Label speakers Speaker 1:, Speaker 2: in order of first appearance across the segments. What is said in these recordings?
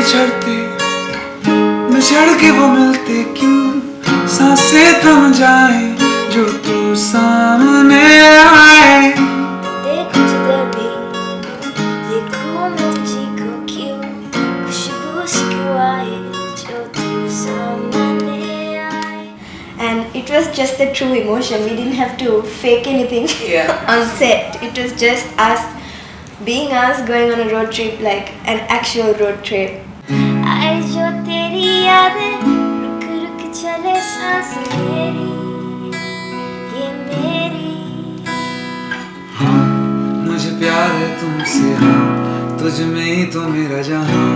Speaker 1: बिछड़ते बिछड़ के वो मिलते क्यों सांसें थम जाए जो तू सामने आए
Speaker 2: देखो जिधर भी देखो मैं तुझको क्यों खुशबू सी क्यों आए जो तू सामने आए. And it was just the true emotion. We didn't have to fake anything on set. It was just us being us, going on a road trip, like an actual road trip. आए जो तेरी यादें रुक रुक चले सांस मेरी ये मेरी.
Speaker 1: हाँ मुझे प्यार है तुमसे हाँ तुझ में ही तो मेरा जहाँ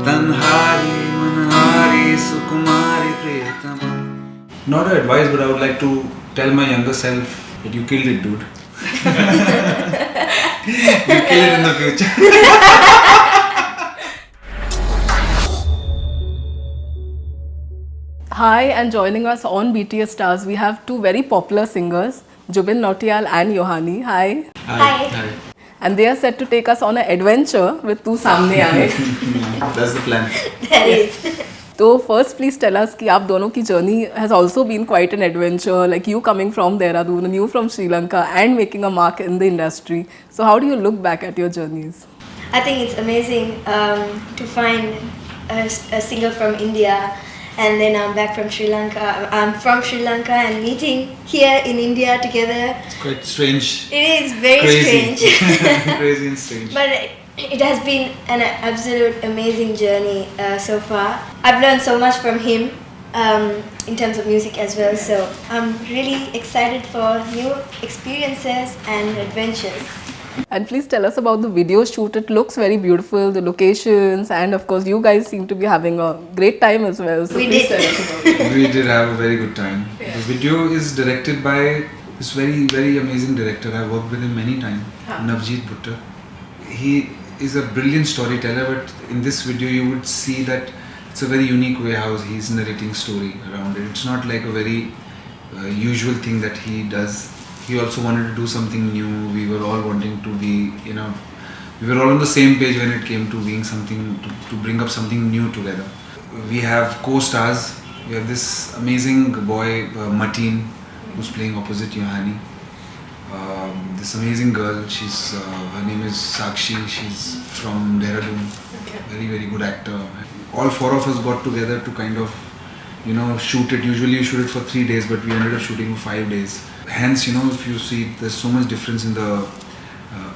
Speaker 1: तन्हारी मनहारी सुकुमारी प्रियतमा. Not an advice, but I would like to tell my younger self that you killed it, dude. You kill it in the future.
Speaker 3: Hi, and joining us on BTS Stars, we have two very popular singers, Jubin Nautiyal and Yohani. Hi.
Speaker 2: Hi.
Speaker 3: And they are set to take us on an adventure with Tu Saamne Aaye.
Speaker 1: That's the plan.
Speaker 2: That is.
Speaker 3: So first, please tell us कि आप दोनों की journey has also been quite an adventure. Like you coming from Dehradun and you from Sri Lanka and making a mark in the industry. So how do you look back at your journeys?
Speaker 2: I think it's amazing to find a singer from India, and then I'm back from Sri Lanka. I'm from Sri Lanka and meeting here in India together.
Speaker 1: It's quite strange.
Speaker 2: It is very
Speaker 1: Crazy.
Speaker 2: strange.
Speaker 1: Crazy and strange.
Speaker 2: But it has been an absolute amazing journey so far. I've learned so much from him in terms of music as well. So I'm really excited for new experiences and adventures.
Speaker 3: And please tell us about the video shoot. It looks very beautiful, the locations, and of course you guys seem to be having a great time as well. So
Speaker 2: We
Speaker 3: please
Speaker 2: did.
Speaker 3: tell us about it.
Speaker 1: We did have a very good time. The video is directed by this very amazing director. I've worked with him many times, Navjeet Bhuttar. He is a brilliant storyteller, but in this video you would see that it's a very unique way how he's narrating story around it. It's not like a very usual thing that he does. He also wanted to do something new. We were all wanting to be, we were all on the same page when it came to being something, to bring up something new together. We have co-stars. We have this amazing boy, Mateen, who's playing opposite Yohani. This amazing girl, her name is Sakshi, she's from Dehradun, very good actor. All four of us got together to kind of, shoot it. Usually you shoot it for 3 days, but we ended up shooting for 5 days. Hence, if you see, there's so much difference in the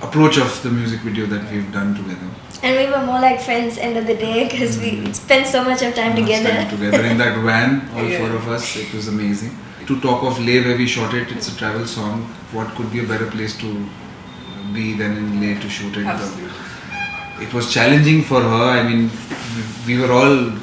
Speaker 1: approach of the music video that we've done together.
Speaker 2: And we were more like friends end of the day because we spent so much of time together.
Speaker 1: In that van, all four of us, it was amazing. To talk of Leh, where we shot it, it's a travel song. What could be a better place to be than in Leh to shoot it? It was challenging for her. I mean, we were all,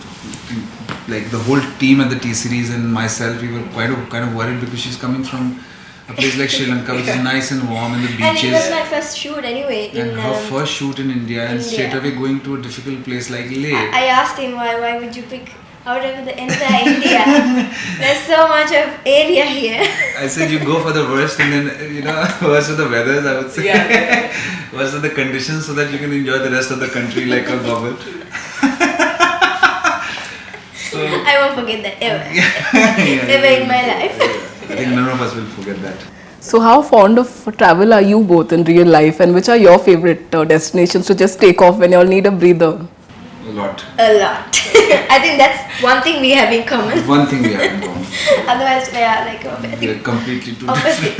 Speaker 1: like the whole team at the T-Series and myself, we were kind of worried because she's coming from a place like Sri Lanka, which is nice and warm, and the beaches.
Speaker 2: And it was my first shoot anyway.
Speaker 1: And her first shoot in India, and straight away going to a difficult place like Leh.
Speaker 2: I asked him why would you pick out of the entire India? There's so much of area here.
Speaker 1: I said you go for the worst, and then worst of the weathers, I would say. Worst of the conditions, so that you can enjoy the rest of the country like a bubble. So,
Speaker 2: I won't forget that ever. Never in my life.
Speaker 1: I think none of us will forget that.
Speaker 3: So how fond of travel are you both in real life, and which are your favorite destinations to just take off when you all need a breather?
Speaker 1: A lot.
Speaker 2: I think that's one thing we have in common.
Speaker 1: One thing we have in common.
Speaker 2: Otherwise, we are like
Speaker 1: We are completely two
Speaker 2: opposite.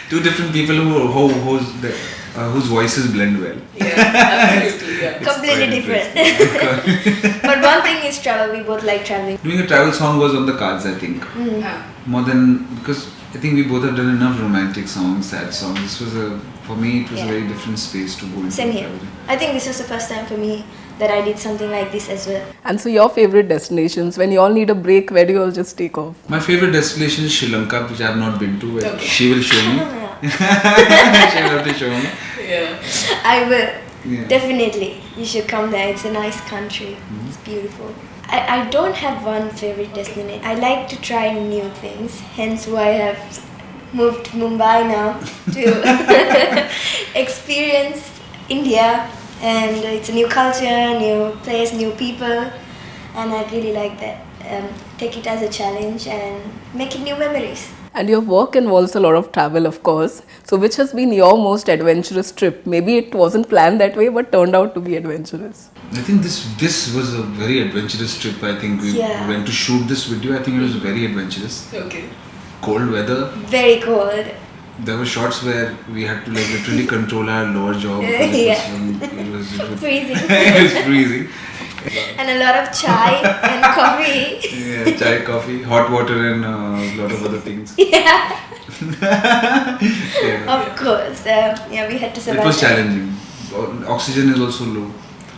Speaker 1: two different people whose voices blend well.
Speaker 3: Absolutely.
Speaker 2: Completely different. But one thing is travel. We both like traveling.
Speaker 1: Doing a travel song was on the cards, I think. More than, because I think we both have done enough romantic songs, sad songs. This was for me, it was a very different space to go into.
Speaker 2: Same here. I think this was the first time for me that I did something like this as well.
Speaker 3: And so your favorite destinations, when you all need a break, where do you all just take off?
Speaker 1: My favorite destination is Sri Lanka, which I have not been to.
Speaker 3: Okay.
Speaker 1: She will show me. She will have to show me.
Speaker 3: Yeah.
Speaker 2: I will. Yeah. Definitely. You should come there. It's a nice country. It's beautiful. I don't have one favorite destination. I like to try new things. Hence why I have moved to Mumbai now to experience India and it's a new culture, new place, new people, and I really like that. Take it as a challenge and making new memories.
Speaker 3: And your work involves a lot of travel, of course. So, which has been your most adventurous trip? Maybe it wasn't planned that way, but turned out to be adventurous.
Speaker 1: I think this was a very adventurous trip. I think we went to shoot this video. I think it was very adventurous.
Speaker 3: Okay.
Speaker 1: Cold weather.
Speaker 2: Very cold.
Speaker 1: There were shots where we had to like literally control our lower jaw. It was
Speaker 2: Freezing.
Speaker 1: it was freezing.
Speaker 2: And a lot of chai and coffee.
Speaker 1: Yeah, chai, coffee, hot water, and a lot of other things.
Speaker 2: Yeah,
Speaker 1: Yeah.
Speaker 2: of course. We had to survive.
Speaker 1: It was
Speaker 2: that.
Speaker 1: challenging. Oxygen is also low.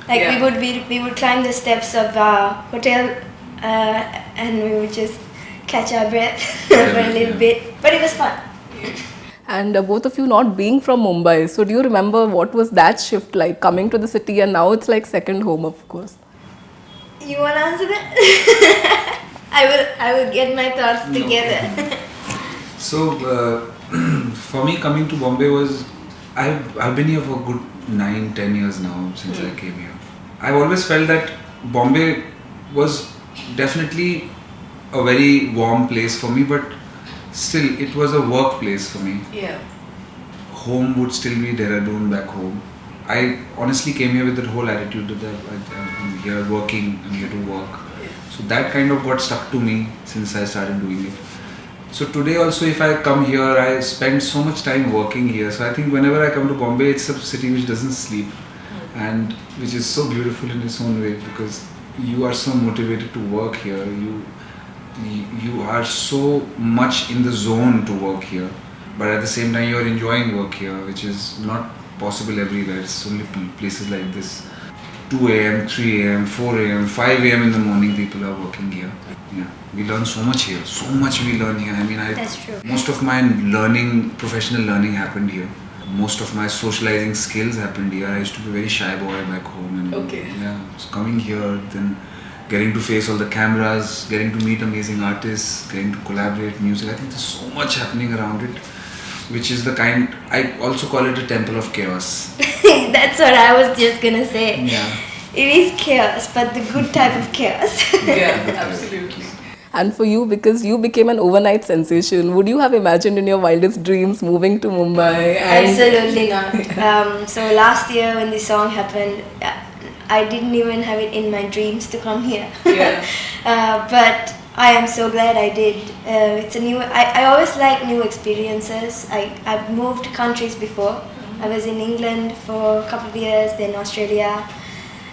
Speaker 2: Like
Speaker 3: Yeah.
Speaker 2: we would climb the steps of our hotel, and we would just catch our breath for a little bit. But it was fun.
Speaker 3: And both of you not being from Mumbai, so do you remember what was that shift like coming to the city and now it's like second home, of course?
Speaker 2: You wanna answer that? I will get my thoughts together.
Speaker 1: So for me, coming to Bombay was I've been here for a good 9-10 years now since I came here. I've always felt that Bombay was definitely a very warm place for me, but still it was a workplace for me.
Speaker 3: Yeah.
Speaker 1: Home would still be Dehradun back home. I honestly came here with that whole attitude that I'm here working, I'm here to work. So that kind of got stuck to me since I started doing it. So today also if I come here, I spend so much time working here. So I think whenever I come to Bombay, it's a city which doesn't sleep and which is so beautiful in its own way because you are so motivated to work here. You are so much in the zone to work here, but at the same time you are enjoying work here, which is not possible everywhere. It's only places like this. 2 a.m., 3 a.m., 4 a.m., 5 a.m. in the morning people are working here. Yeah, we learn so much here. So much we learn here. I mean,
Speaker 2: That's true.
Speaker 1: most of my professional learning happened here. Most of my socializing skills happened here. I used to be a very shy boy back home. And
Speaker 3: Okay.
Speaker 1: yeah, so coming here, then getting to face all the cameras, getting to meet amazing artists, getting to collaborate music. I think there's so much happening around it, which is the kind, I also call it a temple of chaos.
Speaker 2: That's what I was just gonna say.
Speaker 1: Yeah.
Speaker 2: It is chaos, but the good type of chaos.
Speaker 3: Yeah, absolutely. And for you, because you became an overnight sensation, would you have imagined in your wildest dreams moving to Mumbai?
Speaker 2: Absolutely not. So last year when this song happened, I didn't even have it in my dreams to come here.
Speaker 3: Yeah.
Speaker 2: But I am so glad I did. It's a new. I always like new experiences. I've moved countries before. I was in England for a couple of years, then Australia,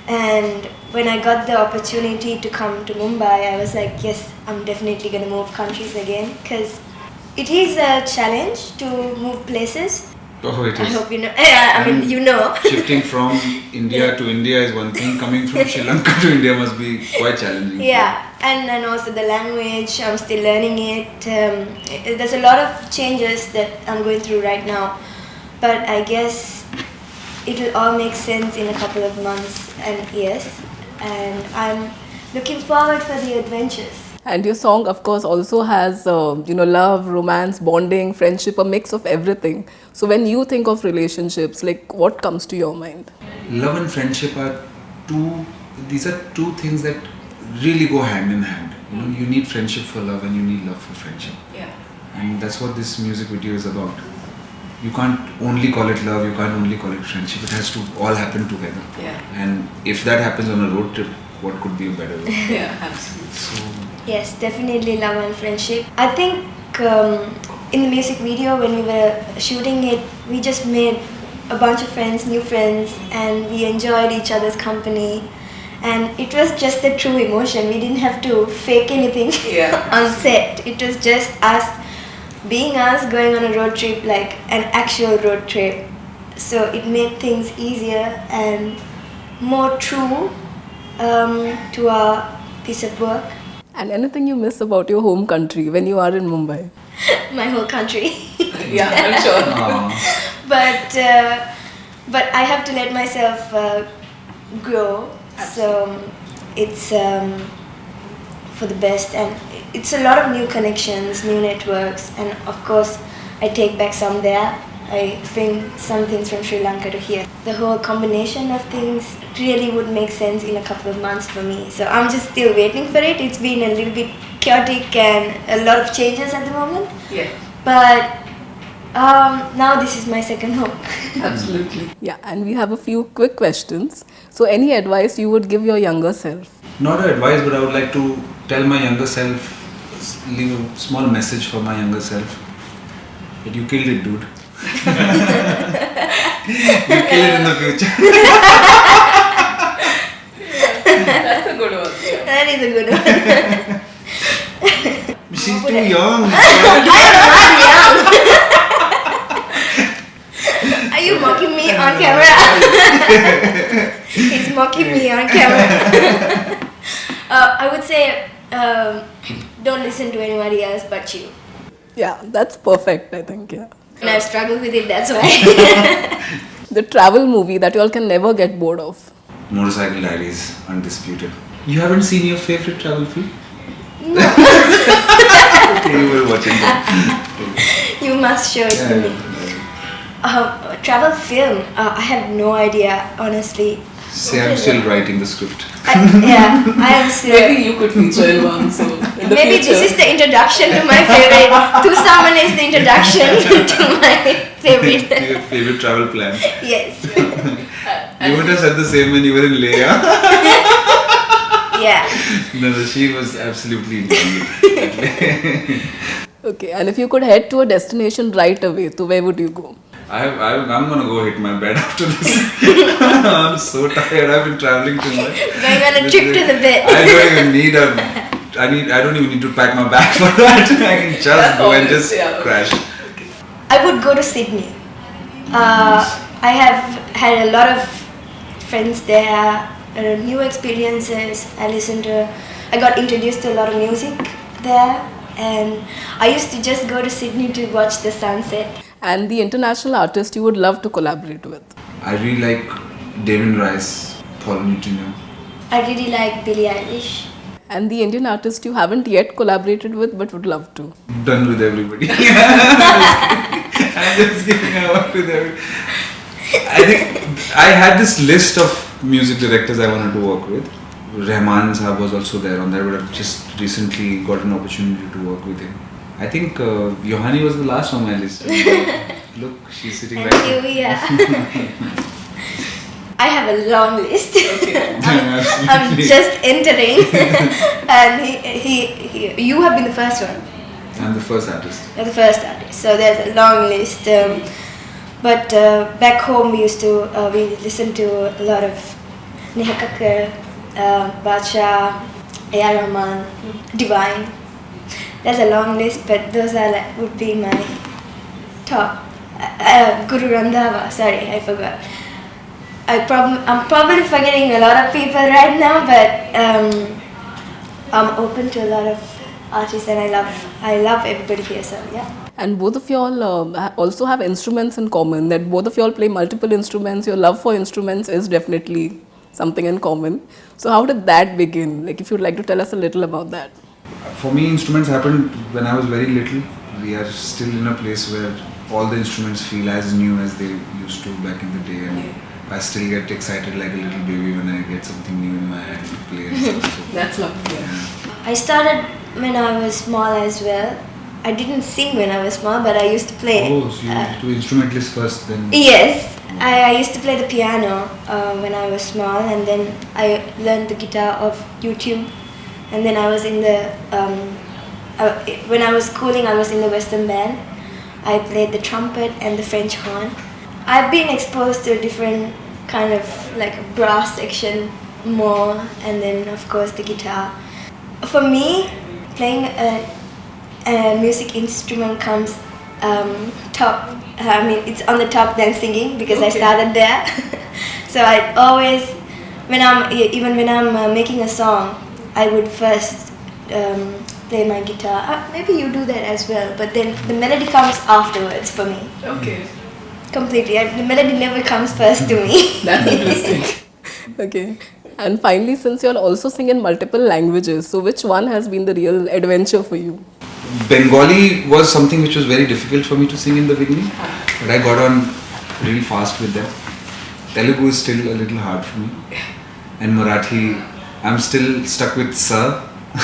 Speaker 2: and when I got the opportunity to come to Mumbai, I was like, yes, I'm definitely gonna move countries again because it is a challenge to move places.
Speaker 1: Oh, it
Speaker 2: I
Speaker 1: is.
Speaker 2: hope you know. I mean, you know.
Speaker 1: Shifting from India to India is one thing. Coming from Sri Lanka to India must be quite challenging.
Speaker 2: Yeah, and also the language, I'm still learning it. There's a lot of changes that I'm going through right now, but I guess it'll all make sense in a couple of months and years, and I'm looking forward for the adventures.
Speaker 3: And your song, of course, also has, love, romance, bonding, friendship, a mix of everything. So when you think of relationships, like what comes to your mind?
Speaker 1: Love and friendship are these are two things that really go hand in hand. You know, you need friendship for love and you need love for friendship.
Speaker 3: Yeah.
Speaker 1: And that's what this music video is about. You can't only call it love, you can't only call it friendship. It has to all happen together.
Speaker 3: Yeah.
Speaker 1: And if that happens on a road trip, what could be a better way?
Speaker 3: Yeah, absolutely.
Speaker 1: So,
Speaker 2: Yes, definitely love and friendship. I think in the music video when we were shooting it, we just made a bunch of friends, new friends, and we enjoyed each other's company. And it was just the true emotion. We didn't have to fake anything on set. It was just us being us, going on a road trip, like an actual road trip. So it made things easier and more true to our piece of work.
Speaker 3: And anything you miss about your home country when you are in Mumbai?
Speaker 2: My whole country.
Speaker 3: Yeah, I'm sure.
Speaker 2: But I have to let myself grow. So it's for the best, and it's a lot of new connections, new networks, and of course I take back some there. I bring some things from Sri Lanka to here. The whole combination of things really would make sense in a couple of months for me. So I'm just still waiting for it. It's been a little bit chaotic and a lot of changes at the moment.
Speaker 3: Yeah.
Speaker 2: But now this is my second home.
Speaker 3: Absolutely. Yeah, and we have a few quick questions. So any advice you would give your younger self?
Speaker 1: Not an advice, but I would like to tell my younger self, leave a small message for my younger self. That you killed it, dude. You kill it in the future.
Speaker 3: That's a good one.
Speaker 2: That is a good one.
Speaker 1: She's too young.
Speaker 2: I am not young. Are you mocking me on camera? He's mocking me on camera. I would say don't listen to anybody else but you.
Speaker 3: Yeah, that's perfect, I think, yeah.
Speaker 2: And I've struggled with it, that's why.
Speaker 3: The travel movie that you all can never get bored of.
Speaker 1: Motorcycle Diaries, undisputed. You haven't seen your favorite travel film?
Speaker 2: No.
Speaker 1: You were watching that.
Speaker 2: You must show it to me. Travel film, I have no idea, honestly.
Speaker 1: Say I'm still writing the script.
Speaker 2: I am still.
Speaker 3: Maybe you could feature in one, so in the
Speaker 2: Maybe
Speaker 3: future.
Speaker 2: this is the introduction to my favorite. Tu Saamne Aaye is the introduction to my favorite.
Speaker 1: To your favorite travel plan.
Speaker 2: Yes.
Speaker 1: You would have said the same when you were in Leia.
Speaker 2: Yeah.
Speaker 1: No, she was absolutely enjoying it.
Speaker 3: Okay, and if you could head to a destination right away, to where would you go?
Speaker 1: I'm gonna go hit my bed after this. I'm so tired. I've been traveling too much.
Speaker 2: Going on a trip to the bed.
Speaker 1: I don't even need to pack my bag for that. I can just go and just crash.
Speaker 2: I would go to Sydney. I have had a lot of friends there, new experiences. I got introduced to a lot of music there, and I used to just go to Sydney to watch the sunset.
Speaker 3: And the international artist you would love to collaborate with?
Speaker 1: I really like Devin Rice, Paul Newton.
Speaker 2: I really like Billie Eilish.
Speaker 3: And the Indian artist you haven't yet collaborated with but would love to?
Speaker 1: Done with everybody. I'm just giving out with everybody. I think I had this list of music directors I wanted to work with. Rahman Sahab was also there on that, but I've just recently got an opportunity to work with him. I think Yohani was the last on my list. Look, she's sitting right
Speaker 2: And
Speaker 1: there.
Speaker 2: here we are. I have a long list. I'm
Speaker 1: Absolutely.
Speaker 2: just entering. And you have been the first one.
Speaker 1: I'm the first artist.
Speaker 2: You're the first artist. So there's a long list. But back home we listened to a lot of Neha Kakkar, Bacha, A.R. Rahman, Divine. There's a long list, but those would be my top. Guru Randhava, sorry, I forgot. I'm probably forgetting a lot of people right now, but I'm open to a lot of artists, and I love everybody here. So yeah.
Speaker 3: And both of y'all also have instruments in common. That both of y'all play multiple instruments. Your love for instruments is definitely something in common. So how did that begin? Like, if you'd like to tell us a little about that.
Speaker 1: For me, instruments happened when I was very little. We are still in a place where all the instruments feel as new as they used to back in the day, and I still get excited like a little baby when I get something new in my hand to play and stuff. So,
Speaker 3: That's lovely.
Speaker 1: yeah.
Speaker 2: I started when I was small as well. I didn't sing when I was small, but I used to play.
Speaker 1: Oh, so you used to instrumentalist first, then?
Speaker 2: Yes, I used to play the piano when I was small, and then I learned the guitar off YouTube. And then I was in when I was schooling, I was in the Western band. I played the trumpet and the French horn. I've been exposed to different kind of like brass section more, and then of course the guitar. For me, playing a music instrument comes top. I mean, it's on the top than singing because I started there. So I always, when I'm making a song, I would first play my guitar. Maybe you do that as well, but then the melody comes afterwards for me.
Speaker 3: Okay.
Speaker 2: Completely. The melody never comes first to me.
Speaker 3: That's interesting. Okay. And finally, since you all also sing in multiple languages, so which one has been the real adventure for you?
Speaker 1: Bengali was something which was very difficult for me to sing in the beginning. but I got on really fast with them. Telugu is still a little hard for me, and Marathi, I'm still stuck with sir.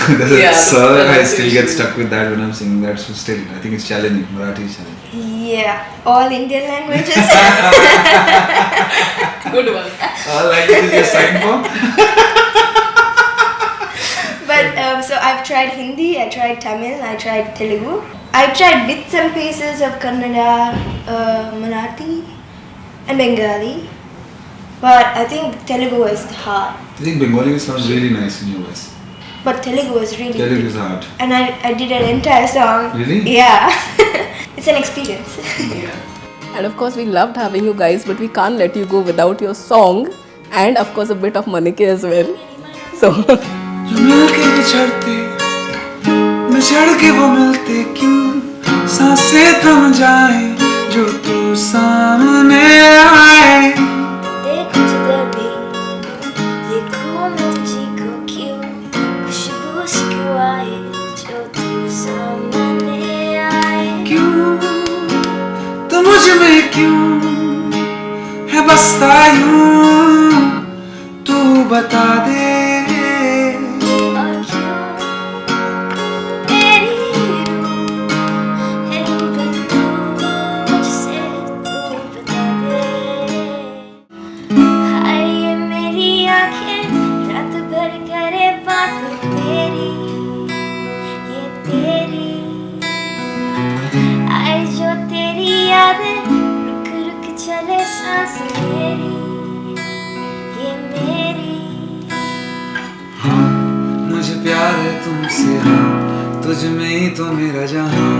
Speaker 1: There's a sir, I still get stuck with that when I'm singing that. So still, I think it's challenging. Marathi is challenging.
Speaker 2: Yeah, all Indian languages.
Speaker 3: Good one.
Speaker 1: All languages you're signed for?
Speaker 2: But so I've tried Hindi, I tried Tamil, I tried Telugu. I tried bits and pieces of Kannada, Marathi, and Bengali. But I think Telugu is hard.
Speaker 1: I think Bengali sounds really nice in your voice.
Speaker 2: But Telugu is really
Speaker 1: Telugu is hard.
Speaker 2: And I did an entire song.
Speaker 1: Really?
Speaker 2: Yeah. It's an experience.
Speaker 3: And of course, we loved having you guys, but we can't let you go without your song and of course a bit of Manike as well. So
Speaker 1: जो मिलके बिछड़ते बिछड़ के वो मिलते क्यों सांसें थम जाए जो तू सामने आए
Speaker 2: देखो जिधर भी देखो मैं तुझको क्यों खुशबू सी क्यों आए जो तू सामने आए
Speaker 1: क्यों तो मुझ में क्यों है बसता यूं तू बता दे
Speaker 2: और क्यों तेरी रूह है रूबरू मुझसे तू बता दे हाय ये मेरी आँखें रात भर करे बात तेरी ये तेरी आए जो तेरी यादें रुक रुक चले सांस मेरी ये मेरी
Speaker 1: हाँ मुझे प्यार है तुमसे हाँ तुझ में ही तो मेरा जहाँ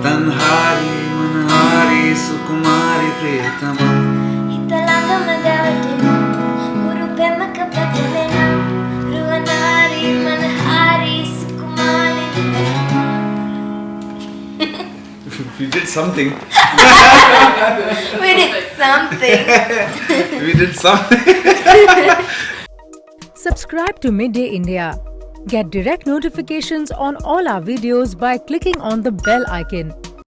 Speaker 1: तन्हारी मनहारी सुकुमारी प्रियतमा
Speaker 2: Hitalanga madadina Urupe makapatelena Ruhanari manhari sukumari
Speaker 1: We did something.
Speaker 2: We did something.
Speaker 1: We did something.
Speaker 4: Subscribe to Midday India. Get direct notifications on all our videos by clicking on the bell icon.